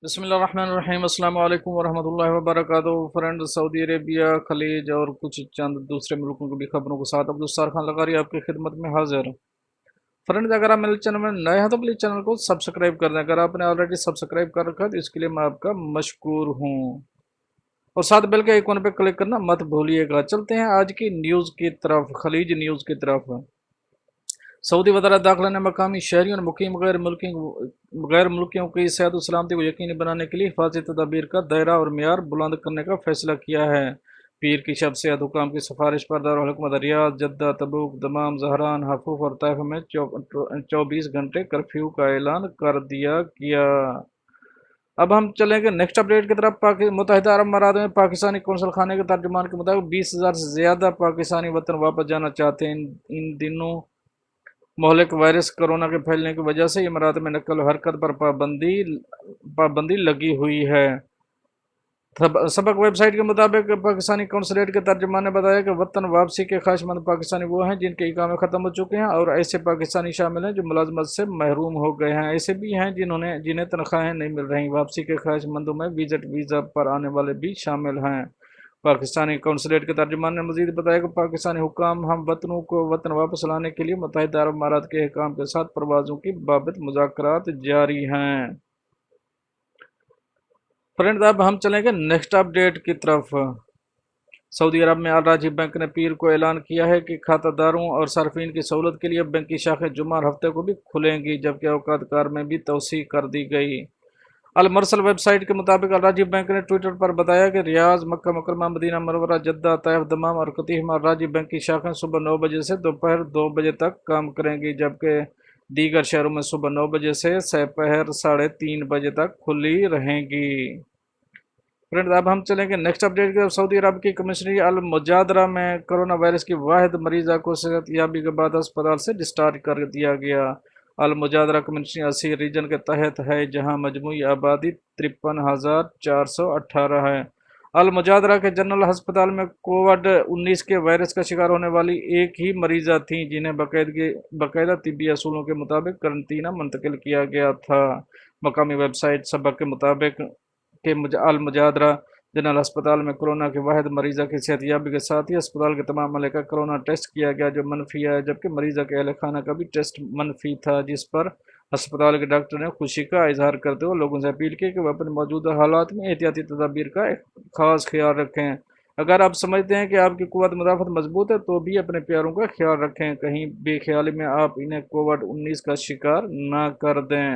بسم اللہ الرحمن الرحیم۔ السلام علیکم ورحمۃ اللہ وبرکاتہ۔ فرینڈ، سعودی عربیہ، خلیج اور کچھ چند دوسرے ملکوں کی بھی خبروں کے ساتھ عبدالستار خان لغاری آپ کی خدمت میں حاضر۔ فرینڈ، اگر آپ میرے چینل میں نئے ہیں تو پلیز چینل کو سبسکرائب کر دیں۔ اگر آپ نے آلریڈی سبسکرائب کر رکھا ہے تو اس کے لیے میں آپ کا مشکور ہوں، اور ساتھ بیل کے آئیکن پہ کلک کرنا مت بھولیے گا۔ چلتے ہیں آج کی نیوز کی طرف، خلیج نیوز کی طرف۔ سعودی وزارت داخلہ نے مقامی شہریوں اور مقیم غیر ملکیوں کی صحت و سلامتی کو یقینی بنانے کے لیے حفاظتی تدابیر کا دائرہ اور معیار بلند کرنے کا فیصلہ کیا ہے۔ پیر کی شب صحت حکام کی سفارش پر دارالحکومت ریاض، جدہ، تبوک، دمام، زہران، حفوف اور طائف میں 24 گھنٹے کرفیو کا اعلان کر دیا گیا۔ اب ہم چلیں گے نیکسٹ اپڈیٹ کی طرف۔ متحدہ عرب امارات میں پاکستانی قونصل خانے کے ترجمان کے مطابق 20,000 سے زیادہ پاکستانی وطن واپس جانا چاہتے ہیں۔ ان دنوں مہلک وائرس کرونا کے پھیلنے کی وجہ سے امارات میں نقل و حرکت پر پابندی لگی ہوئی ہے۔ سبق ویب سائٹ کے مطابق پاکستانی کونسلیٹ کے ترجمان نے بتایا کہ وطن واپسی کے خواہش مند پاکستانی وہ ہیں جن کے اقامے ختم ہو چکے ہیں، اور ایسے پاکستانی شامل ہیں جو ملازمت سے محروم ہو گئے ہیں۔ ایسے بھی ہیں جنہیں تنخواہیں نہیں مل رہی۔ واپسی کے خواہش مندوں میں وزٹ ویزا پر آنے والے بھی شامل ہیں۔ پاکستانی کونسلیٹ کے ترجمان نے مزید بتایا کہ پاکستانی حکام ہم وطنوں کو وطن واپس لانے کے لیے متحدہ عرب امارات کے حکام کے ساتھ پروازوں کی بابت مذاکرات جاری ہیں۔ فرینڈ، اب ہم چلیں گے نیکسٹ اپڈیٹ کی طرف۔ سعودی عرب میں الراجی بینک نے پیر کو اعلان کیا ہے کہ کھاتہ داروں اور صارفین کی سہولت کے لیے بینک کی شاخیں جمعہ اور ہفتے کو بھی کھلیں گی، جبکہ اوقات کار میں بھی توسیع کر دی گئی۔ المرسل ویب سائٹ کے مطابق الراجی بینک نے ٹویٹر پر بتایا کہ ریاض، مکہ مکرمہ، مدینہ منورہ، جدہ، طائف، دمام اور قطیف میں الراجی بینک کی شاخیں صبح 9 بجے سے دوپہر 2 بجے تک کام کریں گی، جبکہ دیگر شہروں میں صبح 9 بجے سے دوپہر 3:30 بجے تک کھلی رہیں گی۔ فرینڈ، اب ہم چلیں گے نیکسٹ اپڈیٹ کی طرف۔ سعودی عرب کی کمشنری المجادرہ میں کرونا وائرس کی واحد مریضہ کو صحت یابی کے بعد اسپتال سے ڈسچارج کر دیا گیا۔ المجادرہ کمشنری اسی ریجن کے تحت ہے جہاں مجموعی آبادی 53,418 ہے۔ المجادرہ کے جنرل ہسپتال میں کووڈ-19 کے وائرس کا شکار ہونے والی ایک ہی مریضہ تھیں جنہیں باقاعدہ طبی اصولوں کے مطابق قرنطینہ منتقل کیا گیا تھا۔ مقامی ویب سائٹ سبق کے مطابق کہ المجادرہ جنرل ہسپتال میں کورونا کے واحد مریضہ کی صحت یابی کے ساتھ ہی اسپتال کے تمام عملے کا کورونا ٹیسٹ کیا گیا جو منفی آیا، جبکہ مریضہ کے اہل خانہ کا بھی ٹیسٹ منفی تھا، جس پر ہسپتال کے ڈاکٹر نے خوشی کا اظہار کرتے ہوئے لوگوں سے اپیل کی کہ وہ اپنے موجودہ حالات میں احتیاطی تدابیر کا خاص خیال رکھیں۔ اگر آپ سمجھتے ہیں کہ آپ کی قوت مدافعت مضبوط ہے تو بھی اپنے پیاروں کا خیال رکھیں، کہیں بے خیالی میں آپ انہیں کووڈ-19 کا شکار نہ کر دیں۔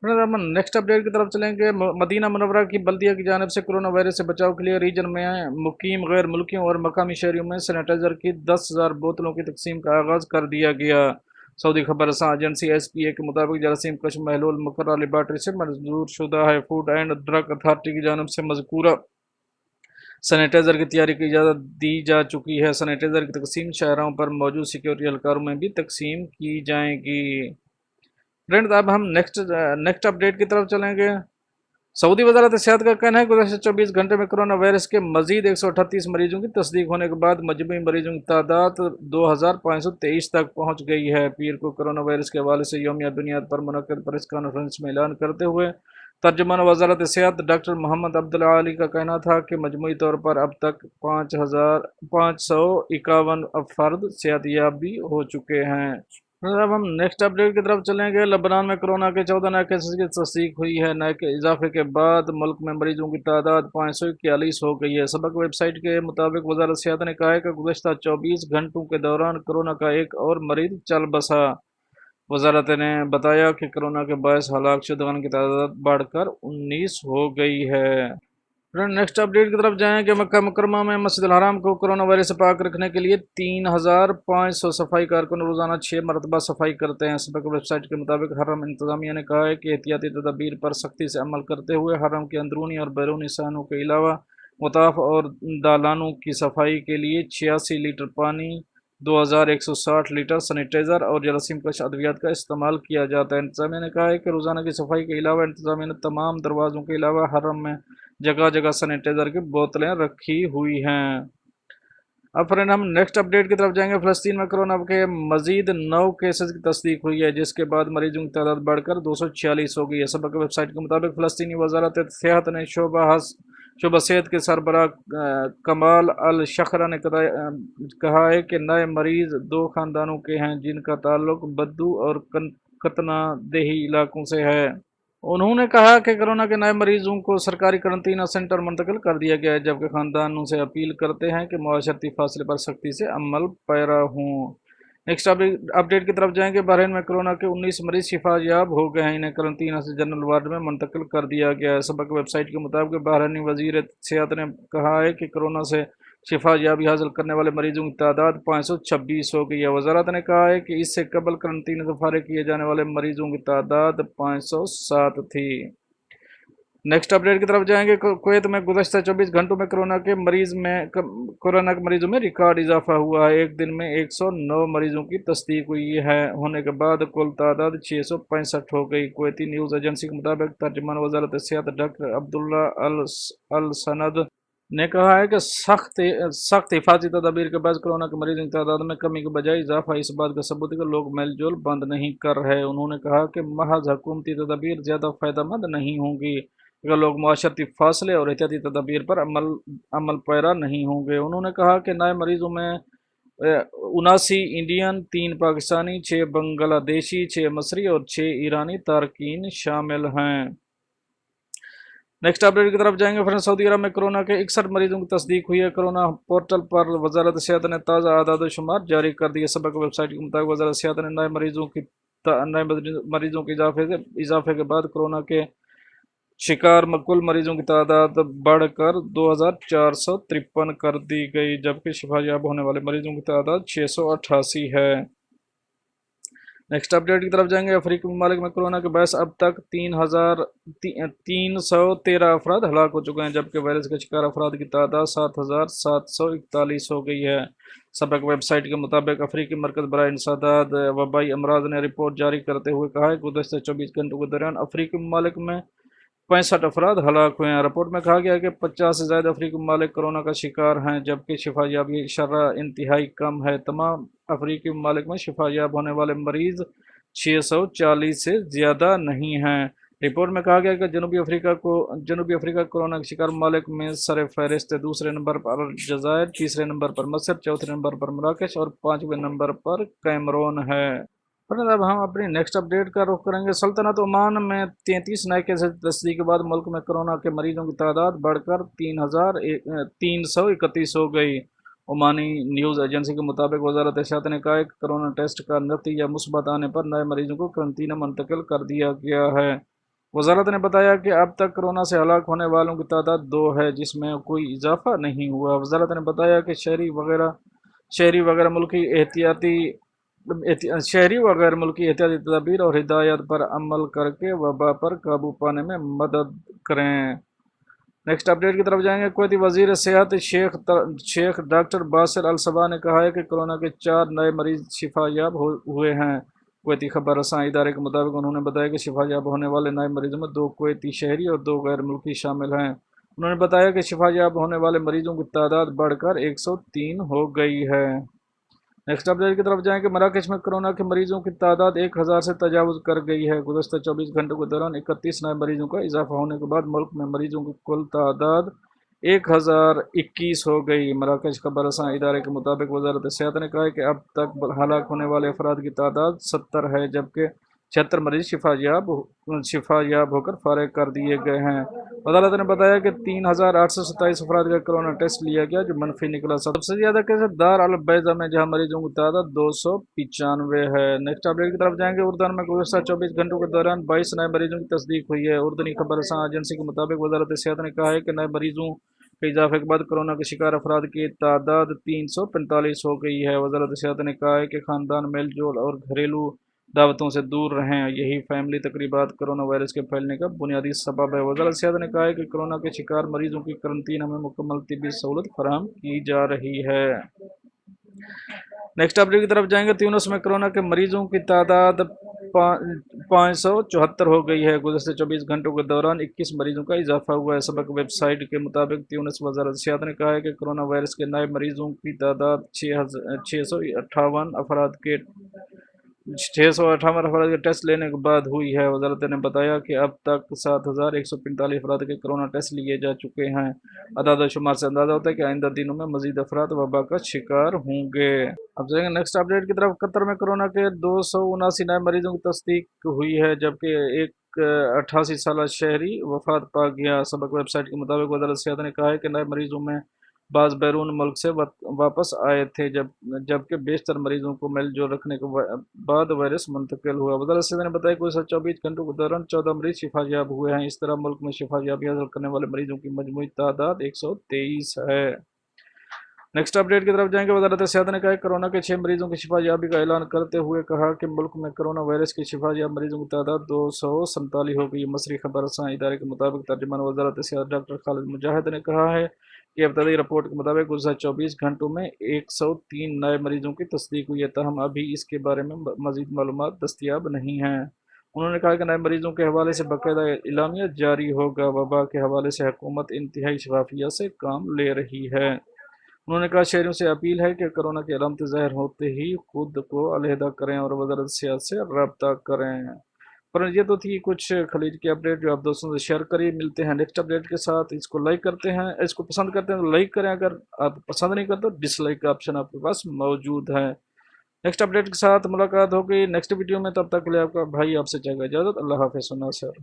نیکسٹ اپڈیٹ کی طرف چلیں گے۔ مدینہ منورہ کی بلدیہ کی جانب سے کرونا وائرس سے بچاؤ کے لیے ریجن میں مقیم غیر ملکیوں اور مقامی شہریوں میں سینیٹائزر کی 10,000 بوتلوں کی تقسیم کا آغاز کر دیا گیا۔ سعودی خبر رساں ایجنسی ایس پی اے کے مطابق جراثیم کش محلول مقررہ لیبارٹری سے منظور شدہ ہے۔ فوڈ اینڈ ڈرگ اتھارٹی کی جانب سے مذکورہ سینیٹائزر کی تیاری کی اجازت دی جا چکی ہے۔ سینیٹائزر کی تقسیم شاہراہوں پر موجود سیکیورٹی اہلکاروں میں بھی تقسیم کی جائے گی۔ فرینڈ، اب ہم نیکسٹ اپڈیٹ کی طرف چلیں گے۔ سعودی وزارت صحت کا کہنا ہے کہ گزشتہ 24 گھنٹے میں کرونا وائرس کے مزید 138 مریضوں کی تصدیق ہونے کے بعد مجموعی مریضوں کی تعداد 2,523 تک پہنچ گئی ہے۔ پیر کو کرونا وائرس کے حوالے سے یومیہ بنیاد پر منعقد پریس کانفرنس میں اعلان کرتے ہوئے ترجمان وزارت صحت ڈاکٹر محمد عبدالعالی کا کہنا تھا کہ مجموعی طور پر اب تک 5,551 فرد صحت یاب بھی ہو چکے ہیں۔ اب ہم نیکسٹ اپڈیٹ کی طرف چلیں گے۔ لبنان میں کرونا کے 14 نئے کیسز کی تصدیق ہوئی ہے۔ نئے کے اضافے کے بعد ملک میں مریضوں کی تعداد 541 ہو گئی ہے۔ سبق ویب سائٹ کے مطابق وزارت صحت نے کہا ہے کہ گزشتہ 24 گھنٹوں کے دوران کرونا کا ایک اور مریض چل بسا۔ وزارت نے بتایا کہ کرونا کے باعث ہلاک شدگان کی تعداد بڑھ کر 19 ہو گئی ہے۔ نیکسٹ اپڈیٹ کی طرف جائیں کہ مکہ مکرمہ میں مسجد الحرام کو کرونا وائرس سے پاک رکھنے کے لیے 3,500 صفائی کارکن روزانہ 6 مرتبہ صفائی کرتے ہیں۔ سبق ویب سائٹ کے مطابق حرم انتظامیہ نے کہا ہے کہ احتیاطی تدابیر پر سختی سے عمل کرتے ہوئے حرم کے اندرونی اور بیرونی صحنوں کے علاوہ مطاف اور دالانوں کی صفائی کے لیے 86 لیٹر پانی، 2,160 لیٹر سینیٹائزر اور جراثیم کش ادویات کا استعمال کیا جاتا ہے۔ انتظامیہ نے کہا ہے کہ روزانہ کی صفائی کے علاوہ انتظامیہ نے تمام دروازوں کے علاوہ حرم میں جگہ جگہ سینیٹائزر کی بوتلیں رکھی ہوئی ہیں۔ अब फ्रेंड हम नेक्स्ट अपडेट की तरफ जाएंगे। फ़लस्तीन में कोरोना के मजीद 9 केसेस की तस्दीक हुई है, जिसके बाद मरीजों की तादाद बढ़कर 246 हो गई है। सबक वेबसाइट के मुताबिक फ़लस्तीनी वजारत सेहत ने शोबा सेहत के सरबराह कमाल अल शखरा ने कहा है कि नए मरीज 2 ख़ानदानों के हैं, जिनका ताल्लुक बद्दू और कतना देही इलाकों से है। उन्होंने कहा कि कोरोना के नए मरीजों को सरकारी करंतना सेंटर मुंतकिल कर दिया गया है, जबकि खानदानों से अपील करते हैं कि मुआशरती फासले पर सख्ती से अमल पैरा हों। नेक्स्ट अपडेट की तरफ जाएंगे। बहरीन में कोरोना के 19 मरीज शिफा याब हो गए हैं, इन्हें करंतना से जनरल वार्ड में मुंतकिल कर दिया गया है। सबक वेबसाइट के मुताबिक बहरीनी वजीर सेहत ने कहा है कि कोरोना से शिफा याबी हासिल करने वाले मरीजों की तादाद 526 हो गई है। वजारत ने कहा है कि इससे कबल करंतना से फारिग किए जाने वाले मरीजों की तादाद 507 थी। नेक्स्ट अपडेट की तरफ जाएंगे। कुवैत में गुज़श्ता 24 घंटों में कोरोना के मरीजों में रिकॉर्ड इजाफा हुआ है। एक दिन में 109 मरीजों की तस्दीक हुई है होने के बाद कुल तादाद 665 हो गई। कुवैती न्यूज़ एजेंसी के मुताबिक तर्जुमान वजारत सेहत डॉक्टर अब्दुल्ला अल सनद ने कहा है कि सख्त हिफाजती तदाबीर के बाद कोरोना के मरीजों की तादाद में कमी के बजाय इजाफा इस बात का सबूत है कि लोग मेल जोल बंद नहीं कर रहे। उन्होंने कहा कि महज हुकूमती तदाबीर ज़्यादा फ़ायदेमंद नहीं होंगी अगर लोग मुआशरती फासले और एहतियाती तदाबीर पर अमल पैरा नहीं होंगे। उन्होंने कहा कि नए मरीजों में 79 इंडियन, 3 पाकिस्तानी, 6 बांग्लादेशी, 6 मसरी और 6 ईरानी तारकीन शामिल हैं। नेक्स्ट अपडेट की तरफ जाएंगे। फ्रेंड्स, सऊदी अरब में कोरोना के 61 मरीजों की तस्दीक हुई है। कोरोना पोर्टल पर वजारत सेहत ने ताज़ा आदाद शुमार जारी कर दिए। सबक वेबसाइट के मुताबिक वजारत सेहत ने नए मरीजों के इजाफे के बाद कोरोना के शिकार कुल मरीजों की तादाद बढ़कर 2453 कर दी गई, जबकि शिफायाब होने वाले मरीजों की तादाद 688 है। नेक्स्ट अपडेट की तरफ जाएंगे। अफ्रीकी ममालिक में कोरोना के बायस अब तक 3,313 अफराद हलाक हो चुके हैं, जबकि वायरस के शिकार अफराद की तादाद 7,741 हो गई है। सबक वेबसाइट के मुताबिक अफ्रीकी मरकज़ बराए इंसदाद वबाई अमराज ने रिपोर्ट जारी करते हुए कहा है कि गुज़श्ता 24 घंटों के दौरान अफ्रीकी ममालिक में 65 अफराद हलाक हुए हैं। रिपोर्ट में कहा गया है कि 50 से ज़्यादा अफ्रीकी ममालिक कोरोना का शिकार हैं, जबकि शिफायाबी शरह इंतहाई कम है। तमाम अफ्रीकी ममालिक में शिफायाब होने वाले मरीज़ 640 से ज़्यादा नहीं हैं। रिपोर्ट में कहा गया कि जनूबी अफ्रीका कोरोना के शिकार ममालिक में सर फहरिस्त है। दूसरे नंबर पर अलजायर, तीसरे नंबर पर मसर, चौथे नंबर पर मराकश और 5वें नंबर पर कैमरून है। अब हम अपनी नेक्स्ट अपडेट का रुख करेंगे। सल्तनत ओमान में 33 नए केसेस तस्दीक के बाद मुल्क में कोरोना के मरीजों की तादाद बढ़कर 3,331 हो गई। ओमानी न्यूज़ एजेंसी के मुताबिक वजारत सेहत ने कहा कि कोरोना टेस्ट का नतीजा मुस्बत आने पर नए मरीजों को करंतना मुंतकिल कर दिया गया है। वजारत ने बताया कि अब तक कोरोना से हलाक होने वालों की तादाद 2 है, जिसमें कोई इजाफा नहीं हुआ। वजारत ने बताया कि शहरी वगैरह मुल्की एहतियाती तदाबीर और हिदायत पर अमल करके वबा पर काबू पाने में मदद करें। नेक्स्ट अपडेट की तरफ जाएंगे। कुवैती वजीर सेहत शेख डॉक्टर बासिर अल सबा ने कहा है कि कोरोना के 4 नए मरीज शिफायाब हुए हैं। कुवैती खबर रसां इदारे के मुताबिक उन्होंने बताया कि शिफायाब होने वाले नए मरीजों में 2 कुवैती शहरी और 2 गैर मुल्की शामिल हैं। उन्होंने बताया कि शिफायाब होने वाले मरीजों की तादाद बढ़कर 103 हो गई है। नेक्स्ट अपडेट की तरफ जाएंगे। मराकश में कोरोना के मरीजों की तादाद 1000 से तजावुज़ कर गई है। गुज़श्ता 24 घंटों के दौरान 31 नए मरीजों का इजाफा होने के बाद मुल्क में मरीजों की कुल तादाद 1021 हो गई। मराकश खबर रसां इदारे के मुताबिक वजारत सेहत ने कहा है कि अब तक हलाक होने वाले अफराद की तादाद 70 है, जबकि 76 मरीज शिफायाब होकर फारिग कर दिए गए हैं। अदालत ने बताया कि 3,827 अफराद का कोरोना टेस्ट लिया गया, जो मनफी निकला। सबसे ज़्यादा केस दार अल बैजा में, जहां मरीजों की तादाद 295 है। नेक्स्ट अपडेट की तरफ जाएंगे। उर्दन में गुज़श्ता 24 घंटों के दौरान 22 नए मरीजों की तस्दीक हुई है। उर्दनी खबर एजेंसी के मुताबिक वजारत सेहत ने कहा है कि नए मरीजों के इजाफे के बाद कोरोना के शिकार अफराद की तादाद 345 हो गई है। वजारत सेहत ने कहा है कि ख़ानदान मेल जोल और घरेलू दावतों से दूर रहें, यही फैमिली तकरीबात कोरोना वायरस के फैलने का बुनियादी सबब है। वज़ारत सेहत ने कहा है कि कोरोना के शिकार मरीजों की करंतना में मुकम्मल तिब्बी सहूलत फराहम की जा रही है। नेक्स्ट अपडेट की तरफ जाएंगे। त्यूनिस में कोरोना के मरीजों की तादाद 574 हो गई है। गुज़श्ते 24 घंटों के दौरान 21 मरीजों का इजाफा हुआ है। सबक वेबसाइट के मुताबिक त्यूनिस वज़ारत सेहत ने कहा है कि कोरोना वायरस के नए मरीजों की तादाद 658 अफराद के 658 अफराद के टेस्ट लेने के बाद हुई है। वजारत ने बताया कि अब तक 7145 अफराद के कोरोना टेस्ट लिए जा चुके हैं। अदाद शुमार से अंदाजा होता है कि आइंदा दिनों में मजीद अफराद वबा का शिकार होंगे। अब जाएंगे नेक्स्ट अपडेट की तरफ। कतर में कोरोना के 279 नए मरीजों की तस्दीक हुई है, जबकि एक 88 साल शहरी वफात पा गया। सबक वेबसाइट के मुताबिक वजारत सेहत ने कहा है कि नए मरीजों में बाज़ बैरून मुल्क से वापस आए थे, जबकि बेशतर मरीजों को मेलजोल रखने के बाद वायरस मुंतकिल हुआ। वज़ारत सेहत ने बताया कि गुज़श्ते 24 घंटों के दौरान 14 मरीज शिफायाब हुए हैं। इस तरह मुल्क में शिफायाबी हासिल करने वाले मरीजों की मजमूई तादाद 123 है। नेक्स्ट अपडेट की तरफ जाएंगे। वज़ारत सेहत ने कहा कि कोरोना के 6 मरीजों की शिफायाबी का ऐलान करते हुए कहा कि मुल्क में कोरोना वायरस की शिफायाब मरीजों की तादाद 247 हो गई। मसरी खबर रसां इदारे के मुताबिक तर्जुमान वज़ारत सेहत डॉक्टर खालिद मुजाहिद ने कहा है कि इब्तदाई रिपोर्ट के मुताबिक गुज़श्ते 24 घंटों में 103 नए मरीजों की तस्दीक हुई है, ताहम अभी इसके बारे में मज़ीद मालूमात दस्तियाब नहीं हैं। उन्होंने कहा कि नए मरीजों के हवाले से बाकायदा इलामिया जारी होगा। वबा के हवाले से हुकूमत इंतहाई शफाफियत से काम ले रही है। उन्होंने कहा शहरियों से अपील है कि कोरोना की अलामतें ज़ाहिर होते ही खुद को अलहदा करें और वज़ारत सेहत से रब्ता करें। पर ये तो थी कुछ खलीज की अपडेट जो आप दोस्तों से शेयर करिए। मिलते हैं नेक्स्ट अपडेट के साथ। इसको लाइक करते हैं, इसको पसंद करते हैं तो लाइक करें, अगर आप पसंद नहीं करते तो डिसलाइक का ऑप्शन आपके पास मौजूद है। नेक्स्ट अपडेट के साथ मुलाकात होगी नेक्स्ट वीडियो में। तब तक के लिए आपका भाई आपसे चाहेगा इजाज़त। अल्लाह हाफ़िज़। सर।